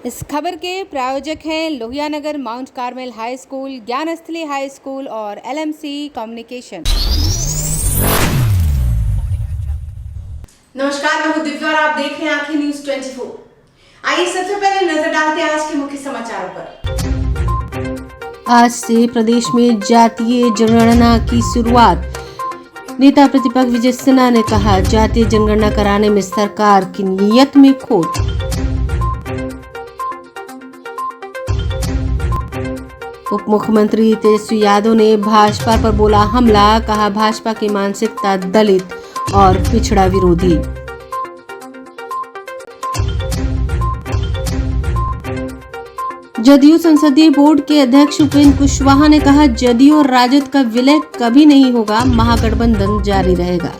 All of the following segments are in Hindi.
इस खबर के प्रायोजक हैं Lohianagar mount Carmel high school, Gyansthali high school और LMC कम्युनिकेशन। नमस्कार, मैं हूं दिव्या और आप देख रहे हैं आंखें न्यूज 24। आइए सबसे पहले नजर डालते हैं आज के मुख्य समाचारों पर। आज से प्रदेश में जातीय जनगणना की शुरुआत। नेता प्रतिपक्ष विजय सिन्हा ने कहा, जातीय जनगणना कराने में सरकार की नीयत में खोट। उप मुख्यमंत्री तेजस्वी यादव ने भाजपा पर बोला हमला, कहा भाजपा की मानसिकता दलित और पिछड़ा विरोधी। जदयू संसदीय बोर्ड के अध्यक्ष उपेंद्र कुशवाहा ने कहा, जदयू और राजद का विलय कभी नहीं होगा, महागठबंधन जारी रहेगा।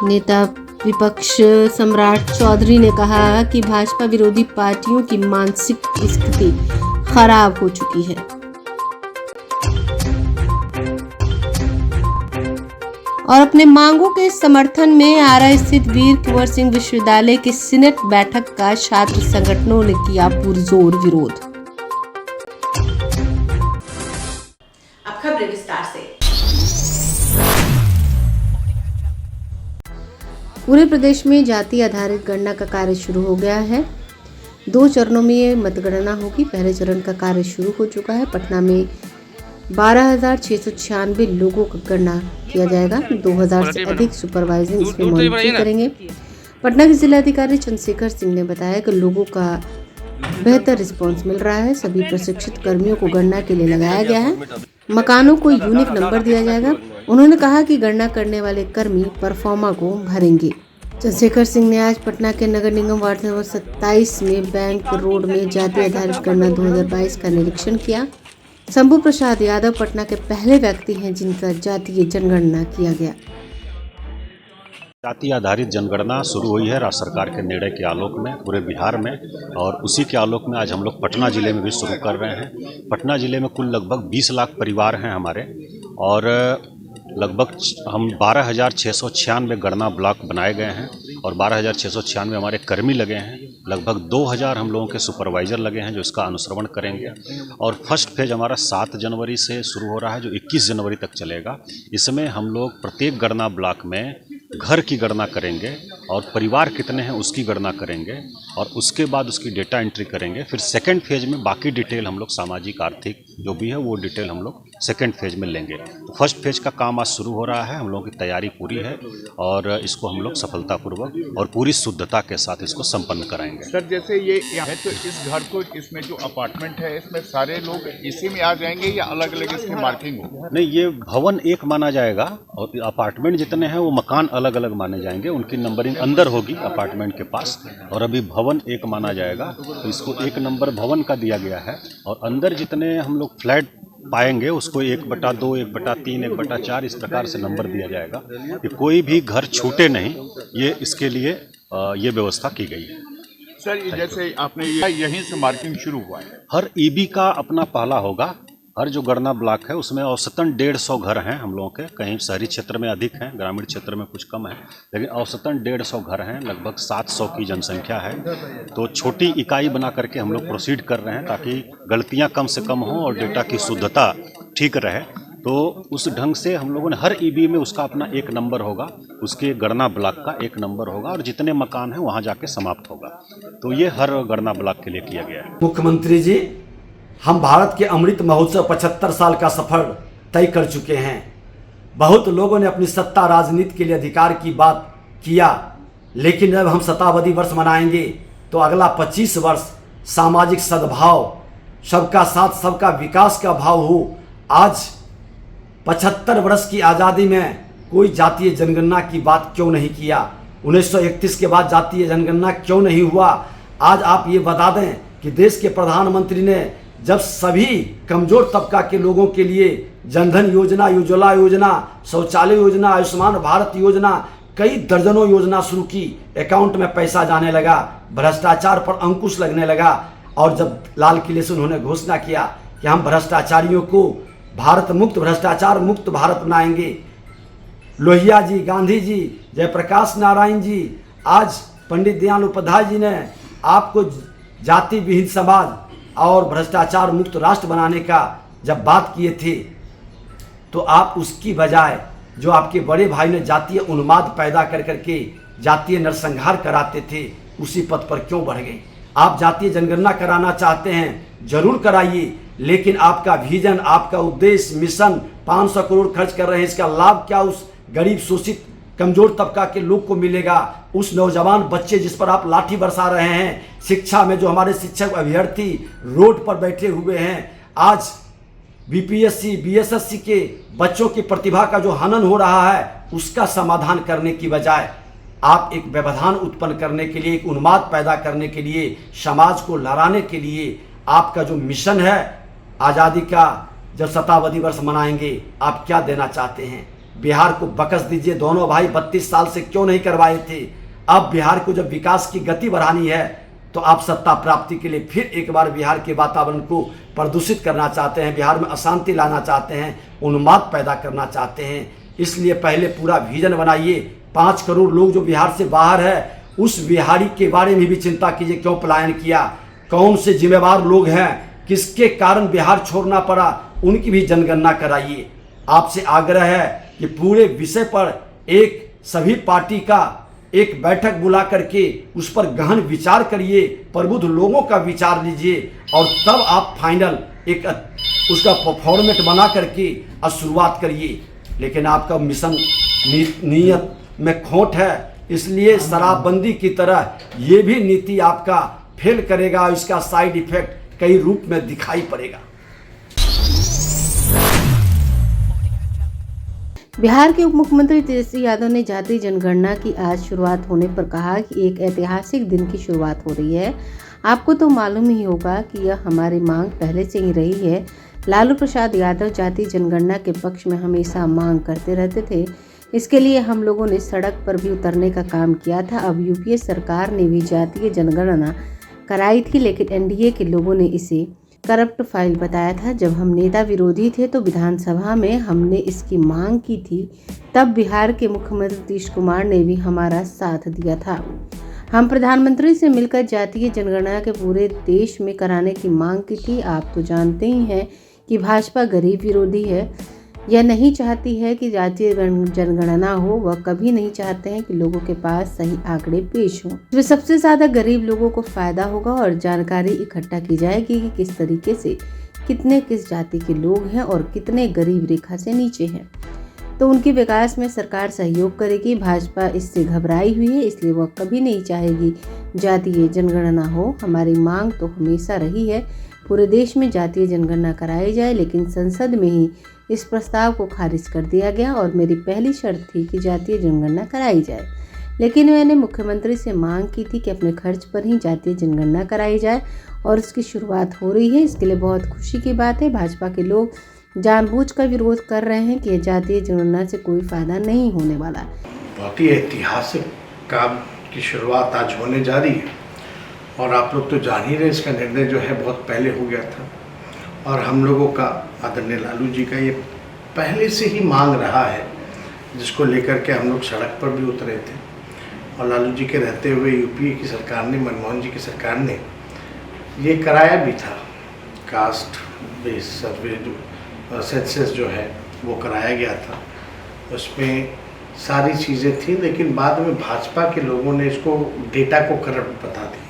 नेता विपक्ष सम्राट चौधरी ने कहा कि भाजपा विरोधी पार्टियों की मानसिक स्थिति खराब हो चुकी है। और अपने मांगों के समर्थन में आरा स्थित वीर कुंवर सिंह विश्वविद्यालय की सीनेट बैठक का छात्र संगठनों ने किया पुरजोर विरोध। अब खबरें विस्तार से। पूरे प्रदेश में जाति आधारित गणना का कार्य शुरू हो गया है। 2 चरणों में ये मतगणना होगी। पहले चरण का कार्य शुरू हो चुका है। पटना में 12,696 लोगों का गणना किया जाएगा। 2,000 से अधिक सुपरवाइजर इसमें मॉनिटरिंग करेंगे। पटना के जिलाधिकारी चंद्रशेखर सिंह ने बताया कि लोगों का बेहतर रिस्पांस मिल रहा है। सभी प्रशिक्षित कर्मियों को गणना के लिए लगाया गया है। मकानों को यूनिक नंबर दिया जाएगा। उन्होंने कहा कि गणना करने वाले कर्मी परफॉर्मा को भरेंगे। चंद्रशेखर सिंह ने आज पटना के नगर निगम वार्ड नंबर 27 में बैंक रोड में जाति आधारित गणना 2022 का निरीक्षण किया। शंभू प्रसाद यादव पटना के पहले व्यक्ति हैं जिनका जातीय जनगणना किया गया। जाति आधारित जनगणना शुरू हुई है राज्य सरकार के निर्णय के आलोक में पूरे बिहार में, और उसी के आलोक में आज हम लोग पटना जिले में भी शुरू कर रहे हैं। पटना जिले में कुल लगभग 20 लाख परिवार हैं हमारे, और लगभग हम 12,696 गणना ब्लॉक बनाए गए हैं और 12,696 हमारे कर्मी लगे हैं। लगभग 2,000 हम लोगों के सुपरवाइज़र लगे हैं जो इसका अनुश्रवण करेंगे। और फर्स्ट फेज हमारा 7 जनवरी से शुरू हो रहा है जो 21 जनवरी तक चलेगा। इसमें हम लोग प्रत्येक गणना ब्लॉक में घर की गणना करेंगे और परिवार कितने हैं उसकी गणना करेंगे, और उसके बाद उसकी डेटा एंट्री करेंगे। फिर सेकंड फेज में बाकी डिटेल हम लोग सामाजिक आर्थिक जो भी है वो डिटेल हम लोग सेकंड फेज में लेंगे। तो फर्स्ट फेज का काम आज शुरू हो रहा है। हम लोगों की तैयारी पूरी है और इसको हम लोग सफलतापूर्वक और पूरी शुद्धता के साथ इसको संपन्न कराएंगे। सर, जैसे ये है तो इस घर को, इसमें जो अपार्टमेंट है इसमें सारे लोग इसी में आ जाएंगे या अलग अलग इसकी मार्किंग होगी? नहीं, ये भवन एक माना जाएगा और अपार्टमेंट जितने हैं वो मकान अलग अलग माने जाएंगे। उनकी नंबरिंग अंदर होगी अपार्टमेंट के पास, और अभी भवन एक माना जाएगा तो इसको 1 नंबर भवन का दिया गया है। और अंदर जितने हम लोग फ्लैट पाएंगे उसको 1/2, 1/3, 1/4 इस प्रकार से नंबर दिया जाएगा कि कोई भी घर छूटे नहीं। ये इसके लिए ये व्यवस्था की गई है। सर, जैसे आपने यहीं से मार्किंग शुरू हुआ है। हर ईबी का अपना पहला होगा। हर जो गणना ब्लॉक है उसमें औसतन 150 घर हैं हम लोगों के। कहीं शहरी क्षेत्र में अधिक हैं, ग्रामीण क्षेत्र में कुछ कम है, लेकिन औसतन 150 घर हैं। लगभग 700 की जनसंख्या है। तो छोटी इकाई बना करके हम लोग प्रोसीड कर रहे हैं ताकि गलतियां कम से कम हों और डेटा की शुद्धता ठीक रहे। तो उस ढंग से हम लोगों ने हर ईबी में उसका अपना एक नंबर होगा, उसके गणना ब्लॉक का एक नंबर होगा, और जितने मकान हैं वहाँ जाके समाप्त होगा। तो ये हर गणना ब्लॉक के लिए किया गया है। मुख्यमंत्री जी, हम भारत के अमृत महोत्सव 75 साल का सफर तय कर चुके हैं। बहुत लोगों ने अपनी सत्ता राजनीति के लिए अधिकार की बात किया, लेकिन जब हम शताब्दी वर्ष मनाएंगे तो अगला 25 वर्ष सामाजिक सद्भाव, सबका साथ सबका विकास का भाव हो। आज 75 वर्ष की आज़ादी में कोई जातीय जनगणना की बात क्यों नहीं किया? 1931 के बाद जातीय जनगणना क्यों नहीं हुआ? आज आप ये बता दें कि देश के प्रधानमंत्री ने जब सभी कमजोर तबका के लोगों के लिए जनधन योजना, उज्ज्वला योजना, शौचालय योजना, आयुष्मान भारत योजना, कई दर्जनों योजना शुरू की, अकाउंट में पैसा जाने लगा, भ्रष्टाचार पर अंकुश लगने लगा। और जब लाल किले से उन्होंने घोषणा किया कि हम भ्रष्टाचारियों को भारत मुक्त, भ्रष्टाचार मुक्त भारत बनाएंगे, लोहिया जी, गांधी जी, जयप्रकाश नारायण जी, आज पंडित दीनदयाल उपाध्याय जी ने आपको जाति विहीन समाज और भ्रष्टाचार मुक्त राष्ट्र बनाने का जब बात किए थे, तो आप उसकी बजाय जो आपके बड़े भाई ने जातीय उन्माद पैदा कर करके जातीय नरसंहार कराते थे, उसी पथ पर क्यों बढ़ गए? आप जातीय जनगणना कराना चाहते हैं, जरूर कराइए, लेकिन आपका विजन, आपका उद्देश्य, मिशन 500 करोड़ खर्च कर रहे हैं, इसका लाभ क्या उस गरीब शोषित कमजोर तबका के लोग को मिलेगा? उस नौजवान बच्चे जिस पर आप लाठी बरसा रहे हैं, शिक्षा में जो हमारे शिक्षक अभ्यर्थी रोड पर बैठे हुए हैं, आज बीपीएससी बीएसएससी के बच्चों की प्रतिभा का जो हनन हो रहा है, उसका समाधान करने की बजाय आप एक व्यवधान उत्पन्न करने के लिए, एक उन्माद पैदा करने के लिए, समाज को लड़ाने के लिए आपका जो मिशन है, आज़ादी का जब शताब्दी वर्ष मनाएंगे, आप क्या देना चाहते हैं? बिहार को बकस दीजिए। दोनों भाई 32 साल से क्यों नहीं करवाए थे? अब बिहार को जब विकास की गति बढ़ानी है, तो आप सत्ता प्राप्ति के लिए फिर एक बार बिहार के वातावरण को प्रदूषित करना चाहते हैं, बिहार में अशांति लाना चाहते हैं, उन्माद पैदा करना चाहते हैं। इसलिए पहले पूरा विजन बनाइए। 5 करोड़ लोग जो बिहार से बाहर है, उस बिहारी के बारे में भी चिंता कीजिए, क्यों पलायन किया, कौन से जिम्मेवार लोग हैं, किसके कारण बिहार छोड़ना पड़ा, उनकी भी जनगणना कराइए। आपसे आग्रह है कि पूरे विषय पर एक सभी पार्टी का एक बैठक बुला करके उस पर गहन विचार करिए, प्रबुद्ध लोगों का विचार लीजिए, और तब आप फाइनल एक उसका फॉर्मेट बना करके शुरुआत करिए। लेकिन आपका मिशन नीयत में खोट है, इसलिए शराबबंदी की तरह ये भी नीति आपका फेल करेगा। इसका साइड इफेक्ट कई रूप में दिखाई पड़ेगा। बिहार के उप मुख्यमंत्री तेजस्वी यादव ने जातीय जनगणना की आज शुरुआत होने पर कहा कि एक ऐतिहासिक दिन की शुरुआत हो रही है। आपको तो मालूम ही होगा कि यह हमारी मांग पहले से ही रही है। लालू प्रसाद यादव जातीय जनगणना के पक्ष में हमेशा मांग करते रहते थे। इसके लिए हम लोगों ने सड़क पर भी उतरने का काम किया था। अब यूपीए सरकार ने भी जातीय जनगणना कराई थी, लेकिन एनडीए के लोगों ने इसे करप्ट फाइल बताया था। जब हम नेता विरोधी थे तो विधानसभा में हमने इसकी मांग की थी, तब बिहार के मुख्यमंत्री नीतीश कुमार ने भी हमारा साथ दिया था। हम प्रधानमंत्री से मिलकर जातीय जनगणना के पूरे देश में कराने की मांग की थी। आप तो जानते ही हैं कि भाजपा गरीब विरोधी है, यह नहीं चाहती है कि जातीय जनगणना हो। वह कभी नहीं चाहते हैं कि लोगों के पास सही आंकड़े पेश हों। इसमें सबसे ज़्यादा गरीब लोगों को फायदा होगा और जानकारी इकट्ठा की जाएगी कि किस तरीके से कितने किस जाति के लोग हैं और कितने गरीब रेखा से नीचे हैं, तो उनके विकास में सरकार सहयोग करेगी। भाजपा इससे घबराई हुई है, इसलिए वह कभी नहीं चाहेगी जातीय जनगणना हो। हमारी मांग तो हमेशा रही है पूरे देश में जातीय जनगणना कराई जाए, लेकिन संसद में ही इस प्रस्ताव को खारिज कर दिया गया और मेरी पहली शर्त थी कि जातीय जनगणना कराई जाए। लेकिन मैंने मुख्यमंत्री से मांग की थी कि अपने खर्च पर ही जातीय जनगणना कराई जाए और इसकी शुरुआत हो रही है। इसके लिए बहुत खुशी की बात है। भाजपा के लोग जानबूझकर विरोध कर रहे हैं कि जातीय जनगणना से कोई फायदा नहीं होने वाला। बहुत ही ऐतिहासिक काम की शुरुआत आज होने जा रही है और आप लोग तो जान ही रहे, इसका निर्णय जो है बहुत पहले हो गया था और हम लोगों का, आदरणीय लालू जी का ये पहले से ही मांग रहा है, जिसको लेकर के हम लोग सड़क पर भी उतरे थे। और लालू जी के रहते हुए यूपीए की सरकार ने, मनमोहन जी की सरकार ने ये कराया भी था। कास्ट बेस सर्वे जो सेंसस जो है वो कराया गया था, उसमें सारी चीज़ें थी, लेकिन बाद में भाजपा के लोगों ने इसको डेटा को करप्ट बता दिया।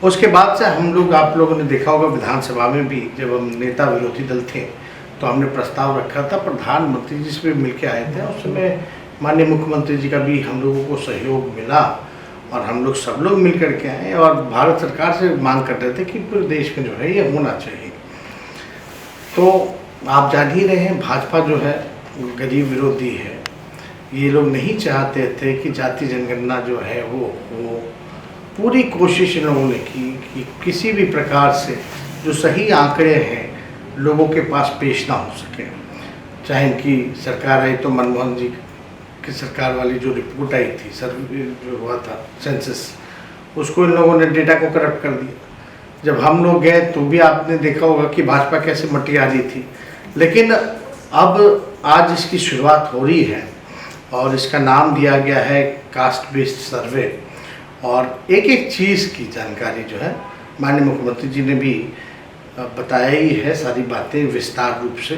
उसके बाद से हम लोग, आप लोगों ने देखा होगा विधानसभा में भी जब हम नेता विरोधी दल थे तो हमने प्रस्ताव रखा था, प्रधानमंत्री जी से भी मिलके आए थे। उस समय माननीय मुख्यमंत्री जी का भी हम लोगों को सहयोग मिला और हम लोग सब लोग मिल कर के आए और भारत सरकार से मांग कर रहे थे कि पूरे देश में जो है ये होना चाहिए। तो आप जान ही रहे हैं, भाजपा जो है गरीब विरोधी है। ये लोग नहीं चाहते थे कि जातीय जनगणना जो है वो पूरी कोशिश इन लोगों ने की कि किसी भी प्रकार से जो सही आंकड़े हैं लोगों के पास पेश ना हो सके। चाहे इनकी सरकार आई तो मनमोहन जी की सरकार वाली जो रिपोर्ट आई थी, सर्वे जो हुआ था सेंसस, उसको इन लोगों ने डेटा को करप्ट कर दिया। जब हम लोग गए तो भी आपने देखा होगा कि भाजपा कैसे मटी आ रही थी। लेकिन अब आज इसकी शुरुआत हो रही है और इसका नाम दिया गया है कास्ट बेस्ड सर्वे और एक एक चीज़ की जानकारी जो है माननीय मुख्यमंत्री जी ने भी बताया ही है, सारी बातें विस्तार रूप से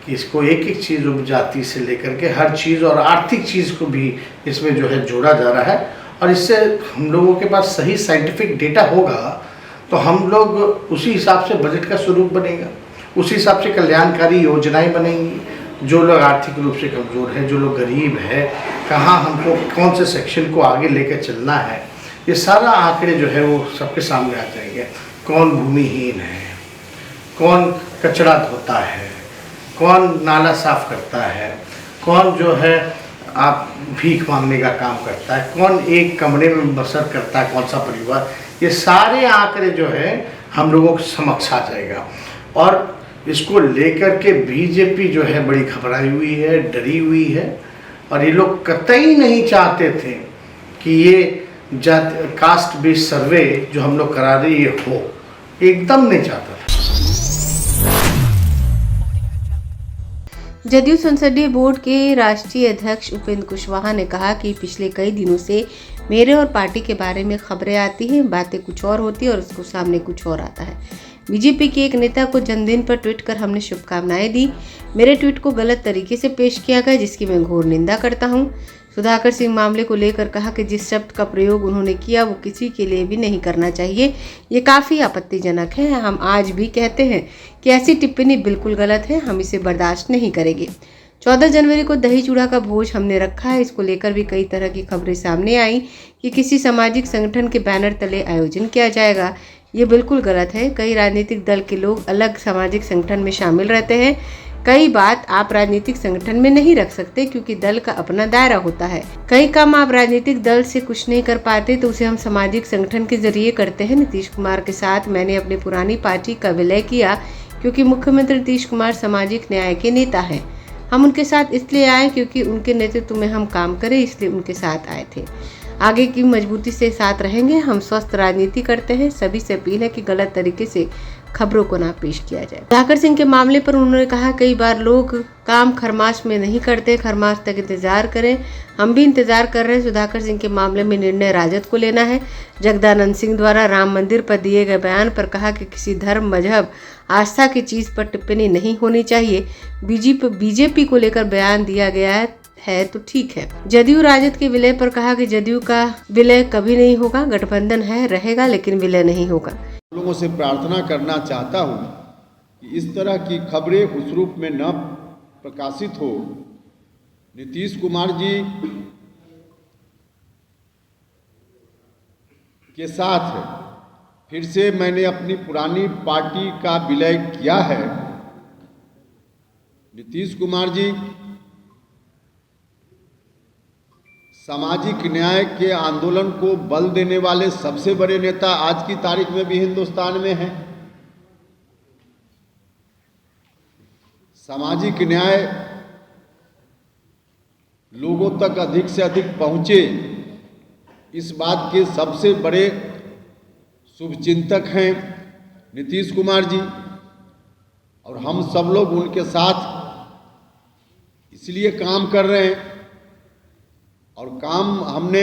कि इसको एक एक चीज़ उपजाति से लेकर के हर चीज़ और आर्थिक चीज़ को भी इसमें जो है जोड़ा जा रहा है। और इससे हम लोगों के पास सही साइंटिफिक डेटा होगा तो हम लोग उसी हिसाब से बजट का स्वरूप बनेगा, उसी हिसाब से कल्याणकारी योजनाएं बनेंगी। जो लोग आर्थिक रूप से कमज़ोर है, जो लोग गरीब है, कहाँ हमको कौन से सेक्शन को आगे लेकर चलना है, ये सारा आंकड़े जो है वो सबके सामने आ जाएंगे। कौन भूमिहीन है, कौन कचरा धोता है, कौन नाला साफ करता है, कौन जो है आप भीख मांगने का काम करता है, कौन एक कमरे में बसर करता है, कौन सा परिवार, ये सारे आंकड़े जो है हम लोगों के समक्ष आ जाएगा। और इसको लेकर के बीजेपी जो है बड़ी घबराई हुई है, डरी हुई है और ये लोग कतई नहीं चाहते थे कि ये कास्ट बेस्ड सर्वे जो हम लोग करा रहे ये हो, एकदम नहीं चाहता था। जदयू संसदीय बोर्ड के राष्ट्रीय अध्यक्ष उपेंद्र कुशवाहा ने कहा कि पिछले कई दिनों से मेरे और पार्टी के बारे में खबरें आती हैं, बातें कुछ और होती है और उसको सामने कुछ और आता है। बीजेपी के एक नेता को जन्मदिन पर ट्वीट कर हमने शुभकामनाएं दी। मेरे ट्वीट को गलत तरीके से पेश किया गया जिसकी मैं घोर निंदा करता हूं। सुधाकर सिंह मामले को लेकर कहा कि जिस शब्द का प्रयोग उन्होंने किया वो किसी के लिए भी नहीं करना चाहिए, ये काफ़ी आपत्तिजनक है। हम आज भी कहते हैं कि ऐसी टिप्पणी बिल्कुल गलत है, हम इसे बर्दाश्त नहीं करेंगे। 14 जनवरी को दही चूड़ा का भोज हमने रखा है। इसको लेकर भी कई तरह की खबरें सामने आई कि किसी सामाजिक संगठन के बैनर तले आयोजन किया जाएगा। ये बिल्कुल गलत है। कई राजनीतिक दल के लोग अलग सामाजिक संगठन में शामिल रहते हैं। कई बात आप राजनीतिक संगठन में नहीं रख सकते क्योंकि दल का अपना दायरा होता है। कई काम आप राजनीतिक दल से कुछ नहीं कर पाते तो उसे हम सामाजिक संगठन के जरिए करते हैं। नीतीश कुमार के साथ मैंने अपनी पुरानी पार्टी का विलय किया क्योंकि मुख्यमंत्री नीतीश कुमार सामाजिक न्याय के नेता हैं। हम उनके साथ इसलिए आए क्योंकि उनके नेतृत्व में हम काम करें, इसलिए उनके साथ आए थे। आगे की मजबूती से साथ रहेंगे। हम स्वस्थ राजनीति करते हैं। सभी से अपील है कि गलत तरीके से खबरों को ना पेश किया जाए। सुधाकर सिंह के मामले पर उन्होंने कहा कई बार लोग काम खरमास में नहीं करते, खरमास तक इंतजार करें। हम भी इंतजार कर रहे हैं। सुधाकर सिंह के मामले में निर्णय राजद को लेना है। जगदानंद सिंह द्वारा राम मंदिर पर दिए गए बयान पर कहा कि किसी धर्म, मजहब, आस्था की चीज पर टिप्पणी नहीं होनी चाहिए। बीजेपी को लेकर बयान दिया गया है तो ठीक है। जदयू राजद के विलय पर कहा कि जदयू का विलय कभी नहीं होगा, गठबंधन है, रहेगा लेकिन विलय नहीं होगा। लोगों से प्रार्थना करना चाहता हूं कि इस तरह की खबरें उस रूप में न प्रकाशित हो। नीतीश कुमार जी के साथ फिर से मैंने अपनी पुरानी पार्टी का विलय किया है। नीतीश कुमार जी सामाजिक न्याय के आंदोलन को बल देने वाले सबसे बड़े नेता आज की तारीख में भी हिंदुस्तान में हैं। सामाजिक न्याय लोगों तक अधिक से अधिक पहुंचे, इस बात के सबसे बड़े शुभचिंतक हैं नीतीश कुमार जी और हम सब लोग उनके साथ इसलिए काम कर रहे हैं। और काम हमने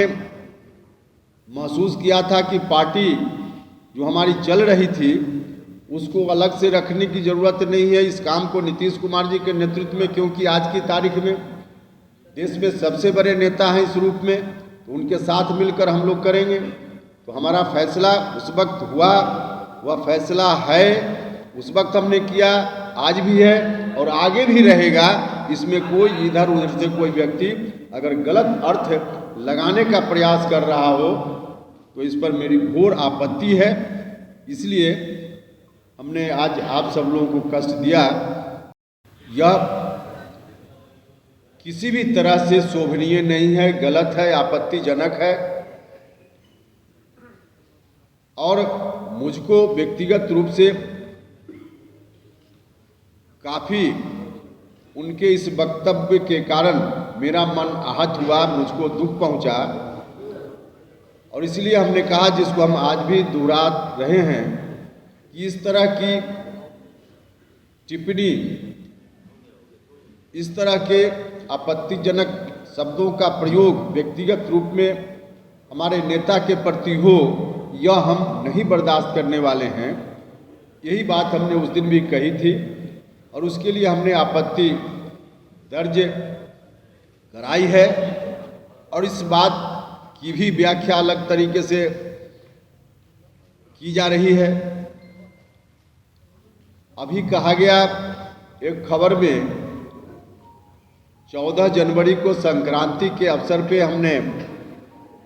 महसूस किया था कि पार्टी जो हमारी चल रही थी उसको अलग से रखने की ज़रूरत नहीं है। इस काम को नीतीश कुमार जी के नेतृत्व में, क्योंकि आज की तारीख में देश में सबसे बड़े नेता हैं इस रूप में, तो उनके साथ मिलकर हम लोग करेंगे। तो हमारा फैसला उस वक्त हुआ, वह फैसला है, उस वक्त हमने किया, आज भी है और आगे भी रहेगा। इसमें कोई इधर उधर से कोई व्यक्ति अगर गलत अर्थ लगाने का प्रयास कर रहा हो तो इस पर मेरी घोर आपत्ति है। इसलिए हमने आज आप सब लोगों को कष्ट दिया। यह किसी भी तरह से शोभनीय नहीं है, गलत है, आपत्तिजनक है और मुझको व्यक्तिगत रूप से काफ़ी उनके इस वक्तव्य के कारण मेरा मन आहत हुआ, मुझको दुख पहुंचा और इसलिए हमने कहा, जिसको हम आज भी दोहरा रहे हैं, कि इस तरह की टिप्पणी, इस तरह के आपत्तिजनक शब्दों का प्रयोग व्यक्तिगत रूप में हमारे नेता के प्रति हो, यह हम नहीं बर्दाश्त करने वाले हैं। यही बात हमने उस दिन भी कही थी और उसके लिए हमने आपत्ति दर्ज कराई है और इस बात की भी व्याख्या अलग तरीके से की जा रही है। अभी कहा गया एक खबर में 14 जनवरी को संक्रांति के अवसर पे हमने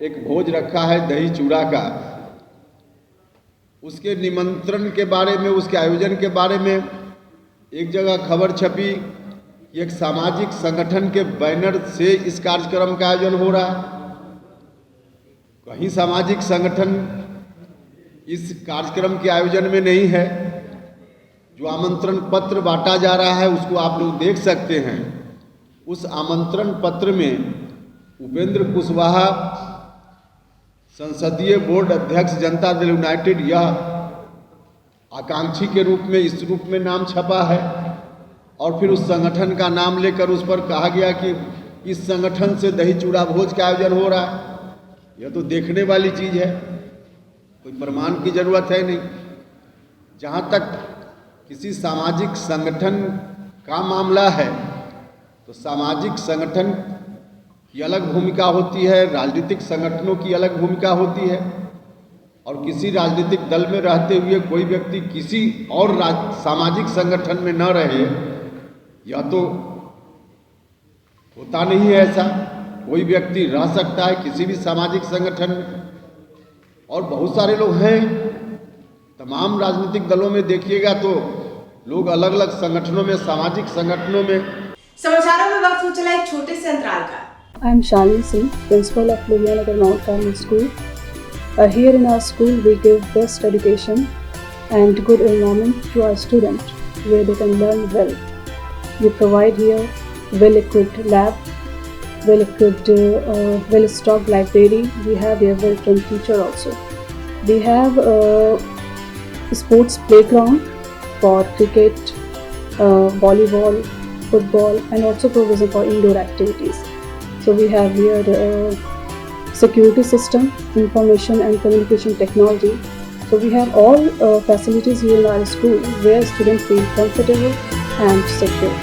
एक भोज रखा है दही चूड़ा का। उसके निमंत्रण के बारे में, उसके आयोजन के बारे में एक जगह खबर छपी कि एक सामाजिक संगठन के बैनर से इस कार्यक्रम का आयोजन हो रहा है। कहीं सामाजिक संगठन इस कार्यक्रम के आयोजन में नहीं है। जो आमंत्रण पत्र बांटा जा रहा है उसको आप लोग देख सकते हैं। उस आमंत्रण पत्र में उपेंद्र कुशवाहा संसदीय बोर्ड अध्यक्ष जनता दल यूनाइटेड यह आकांक्षी के रूप में, इस रूप में नाम छपा है और फिर उस संगठन का नाम लेकर उस पर कहा गया कि इस संगठन से दही चूड़ा भोज का आयोजन हो रहा है। यह तो देखने वाली चीज़ है, कोई प्रमाण की जरूरत है नहीं। जहाँ तक किसी सामाजिक संगठन का मामला है तो सामाजिक संगठन की अलग भूमिका होती है, राजनीतिक संगठनों की अलग भूमिका होती है और किसी राजनीतिक दल में रहते हुए कोई व्यक्ति किसी और सामाजिक संगठन में न रहे, यह तो होता नहीं है। ऐसा कोई व्यक्ति रह सकता है किसी भी सामाजिक संगठन में और बहुत सारे लोग हैं। तमाम राजनीतिक दलों में देखिएगा तो लोग अलग अलग संगठनों में, सामाजिक संगठनों में। समाचारों में वक्त हो चला एक छोटे से अंतराल का। I am Shalini Singh, principal of Ludhiana Mount Carmel School. Here in our school, we give best education and good environment to our students, where they can learn well. We provide here well-equipped lab, well-equipped, well-stocked library. We have here well-trained teacher also. We have a sports playground for cricket, volleyball, football, and also provision for indoor activities. So we have here security system, information and communication technology. So we have all facilities here in our school where students feel comfortable and secure.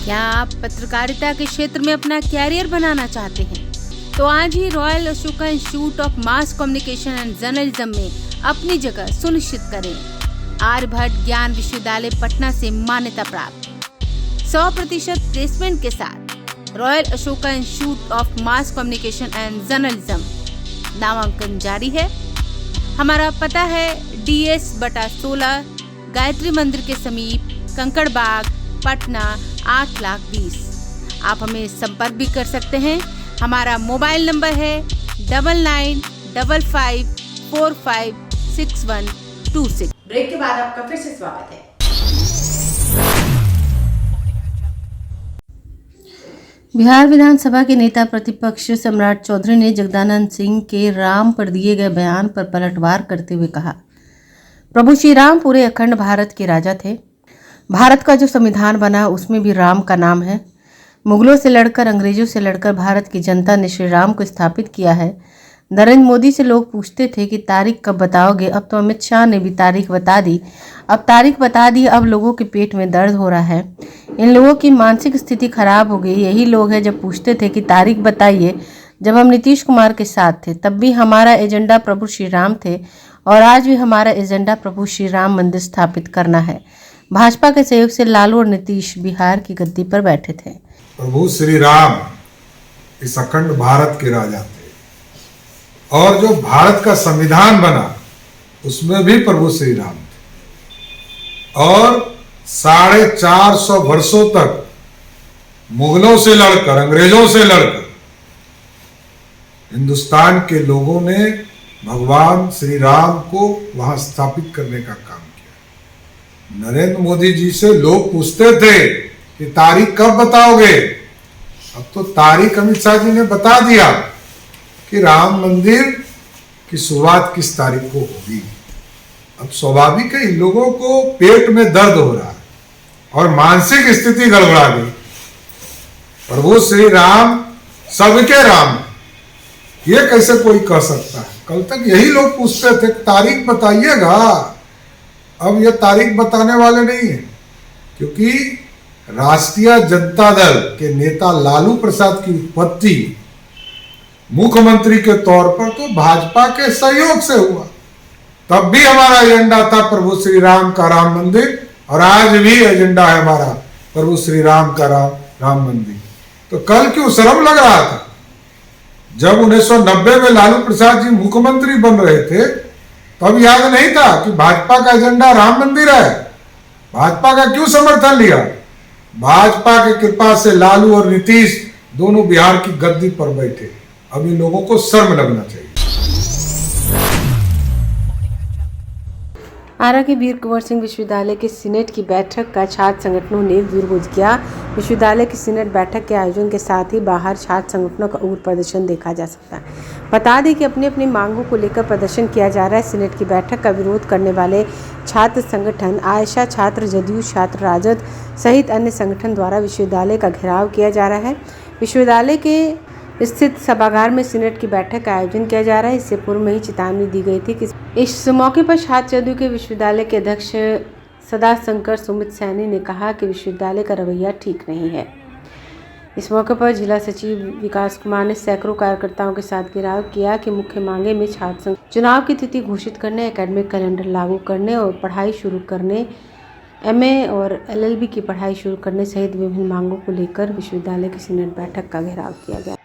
क्या आप पत्रकारिता के क्षेत्र में अपना कैरियर बनाना चाहते हैं? तो आज ही royal Ashoka institute of mass communication and journalism में अपनी जगह सुनिश्चित करें। आर्यभट्ट ज्ञान विश्वविद्यालय पटना से मान्यता प्राप्त 100% प्लेसमेंट के साथ royal Ashoka institute of mass communication and journalism नामांकन जारी है। हमारा पता है DS/16 गायत्री मंदिर के समीप, कंकड़ बाग, पटना 8,20,000। आप हमें संपर्क भी कर सकते हैं। हमारा मोबाइल नंबर है 9955456126। ब्रेक के बाद आपका फिर से स्वागत है। बिहार विधानसभा के नेता प्रतिपक्ष सम्राट चौधरी ने जगदानंद सिंह के राम पर दिए गए बयान पर पलटवार करते हुए कहा, प्रभु श्री राम पूरे अखंड भारत के राजा थे। भारत का जो संविधान बना उसमें भी राम का नाम है। मुगलों से लड़कर, अंग्रेजों से लड़कर भारत की जनता ने श्री राम को स्थापित किया है। नरेंद्र मोदी से लोग पूछते थे कि तारीख कब बताओगे, अब तो अमित शाह ने भी तारीख बता दी। अब तारीख बता दी, अब लोगों के पेट में दर्द हो रहा है। इन लोगों की मानसिक स्थिति खराब हो गई। यही लोग हैं जब पूछते थे कि तारीख बताइए। जब हम नीतीश कुमार के साथ थे तब भी हमारा एजेंडा प्रभु श्री राम थे और आज भी हमारा एजेंडा प्रभु श्री राम मंदिर स्थापित करना है। भाजपा के सहयोग से लालू और नीतीश बिहार की गद्दी पर बैठे थे। प्रभु श्री राम इस अखंड भारत के राजा थे और जो भारत का संविधान बना उसमें भी प्रभु श्री राम थे और 450 वर्षों तक मुगलों से लड़कर, अंग्रेजों से लड़कर हिंदुस्तान के लोगों ने भगवान श्री राम को वहां स्थापित करने का काम किया। नरेंद्र मोदी जी से लोग पूछते थे कि तारीख कब बताओगे, अब तो तारीख अमित शाह जी ने बता दिया कि राम मंदिर की शुरुआत किस तारीख को होगी। अब स्वाभाविक है इन लोगों को पेट में दर्द हो रहा है और मानसिक स्थिति गड़बड़ा गई। प्रभु श्री राम सबके राम, ये कैसे कोई कह सकता है? कल तक यही लोग पूछते थे तारीख बताइएगा, अब ये तारीख बताने वाले नहीं है, क्योंकि राष्ट्रीय जनता दल के नेता लालू प्रसाद की उत्पत्ति मुख्यमंत्री के तौर पर तो भाजपा के सहयोग से हुआ। तब भी हमारा एजेंडा था प्रभु श्री राम का राम मंदिर, और आज भी एजेंडा है हमारा प्रभु श्री राम का राम मंदिर। तो कल क्यों शर्म लग रहा था जब 1990 में लालू प्रसाद जी मुख्यमंत्री बन रहे थे, तब याद नहीं था कि भाजपा का एजेंडा राम मंदिर है? भाजपा का क्यों समर्थन लिया? भाजपा की कृपा से लालू और नीतीश दोनों बिहार की गद्दी पर बैठे। अब इन लोगों को शर्म लगना चाहिए। आरा के वीर कुंवर सिंह विश्वविद्यालय के सीनेट की बैठक का छात्र संगठनों ने विरोध किया। विश्वविद्यालय की सीनेट बैठक के आयोजन के साथ ही बाहर छात्र संगठनों का उग्र प्रदर्शन देखा जा सकता है। बता दें कि अपनी अपनी मांगों को लेकर प्रदर्शन किया जा रहा है। सीनेट की बैठक का विरोध करने वाले छात्र संगठन आयशा छात्र, जदयू छात्र, राजद सहित अन्य संगठन द्वारा विश्वविद्यालय का घेराव किया जा रहा है। विश्वविद्यालय के स्थित सभागार में सीनेट की बैठक का आयोजन किया जा रहा है। इससे पूर्व में ही चेतावनी दी गई थी कि इस मौके पर छात्र जदयू के विश्वविद्यालय के अध्यक्ष सदाशंकर सुमित सैनी ने कहा कि विश्वविद्यालय का रवैया ठीक नहीं है। इस मौके पर जिला सचिव विकास कुमार ने सैकड़ों कार्यकर्ताओं के साथ घेराव किया कि मुख्य मांगे में छात्र संघ चुनाव की तिथि घोषित करने, एकेडमिक कैलेंडर लागू करने और पढ़ाई शुरू करने, एमए और एलएलबी की पढ़ाई शुरू करने सहित विभिन्न मांगों को लेकर विश्वविद्यालय की सीनेट बैठक का घेराव किया गया।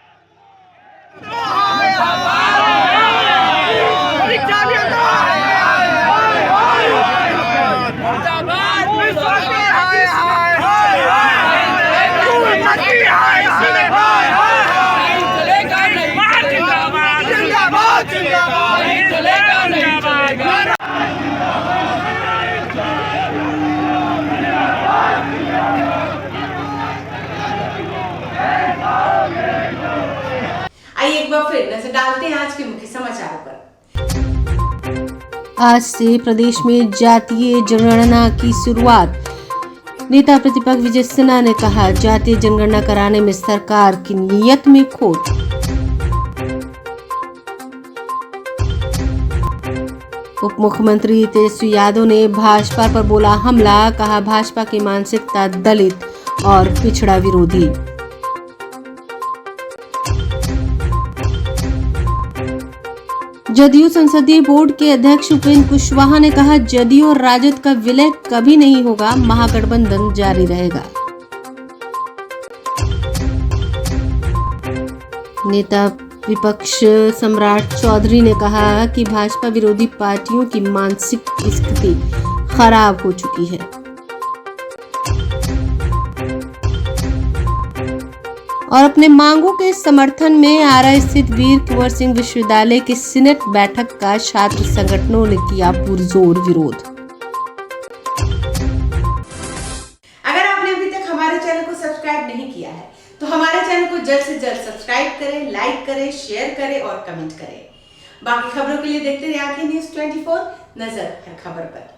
आइए एक बार फिर नजर डालते हैं आज के मुख्य समाचारों पर। आज से प्रदेश में जातीय जनगणना की शुरुआत। नेता प्रतिपक्ष विजय सिन्हा ने कहा, जातीय जनगणना कराने में सरकार की नीयत में खोट। उप मुख्यमंत्री तेजस्वी यादव ने भाजपा पर बोला हमला, कहा भाजपा की मानसिकता दलित और पिछड़ा विरोधी। जदयू संसदीय बोर्ड के अध्यक्ष उपेंद्र कुशवाहा ने कहा, जदयू और राजद का विलय कभी नहीं होगा, महागठबंधन जारी रहेगा। नेता विपक्ष सम्राट चौधरी ने कहा कि भाजपा विरोधी पार्टियों की मानसिक स्थिति खराब हो चुकी है। और अपने मांगों के समर्थन में आरा स्थित वीर कुंवर सिंह विश्वविद्यालय की सीनेट बैठक का छात्र संगठनों ने किया पुरजोर विरोध। अगर आपने अभी तक हमारे चैनल को सब्सक्राइब नहीं किया है तो हमारे चैनल को जल्द से जल्द सब्सक्राइब करें, लाइक करें, शेयर करें और कमेंट करें। बाकी खबरों के लिए देखते रहिए आंखें न्यूज़ 24, नजर हर खबर पर।